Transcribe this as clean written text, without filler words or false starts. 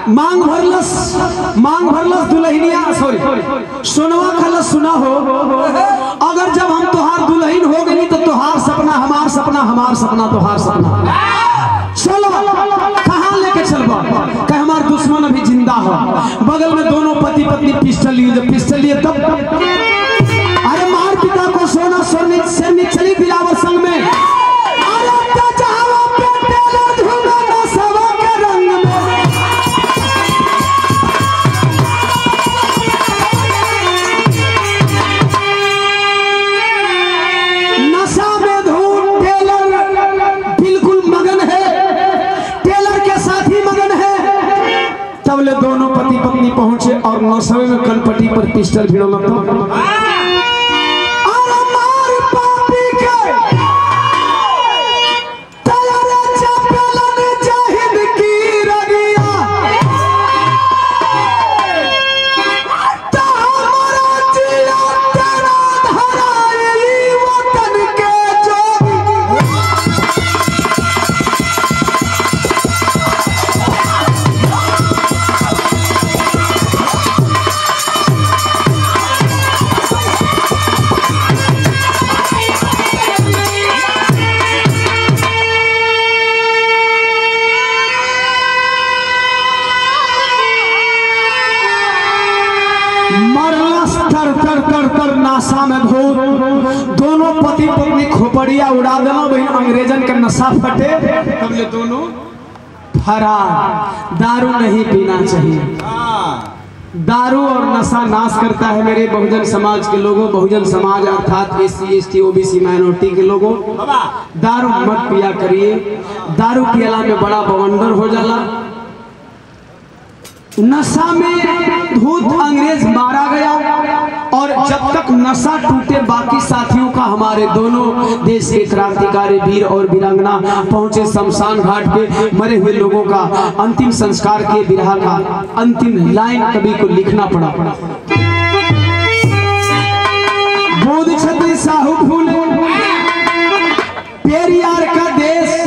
मांग भरलस दुल्हनिया सॉरी सोनवा खलस सुना हो। अगर जब हम तोहार दुल्हन हो गई तो तोहार सपना हमार सपना, हमार सपना तोहार सपना। चलो कहाँ लेके चलबा? कह हमार दुश्मन अभी जिंदा हो। बगल में दोनों पति पत्नी पिस्टल लिए, जब पिस्टल लिए तब अरे मार पिता को सोना सोने चली दिलावर संग में। दोनों पति पत्नी पहुंचे और नौसवे में कनपट्टी पर पिस्टल भिड़ो नासा में भूत। दोनों पति पत्नी खोपड़िया उड़ा देना बहन अंग्रेजन के नशा फटे हमने दोनों फरार। दारू नहीं पीना चाहिए, दारू और नशा नाश करता है मेरे बहुजन समाज के लोगों। बहुजन समाज अर्थात SC ST OBC माइनॉरिटी के लोगों, दारू मत पिया करिए। दारू पियला में बड़ा बवंडर हो जाला। नशा में धूत अंग्रेज मारा गया और जब तक नशा टूटे बाकी साथियों का हमारे दोनों देश के क्रांतिकारी वीर और वीरांगना पहुंचे शमशान घाट पे। मरे हुए लोगों का अंतिम संस्कार के विरह का अंतिम लाइन कवि को लिखना पड़ा। बोध छत्री साहू फूल पेरियार का देश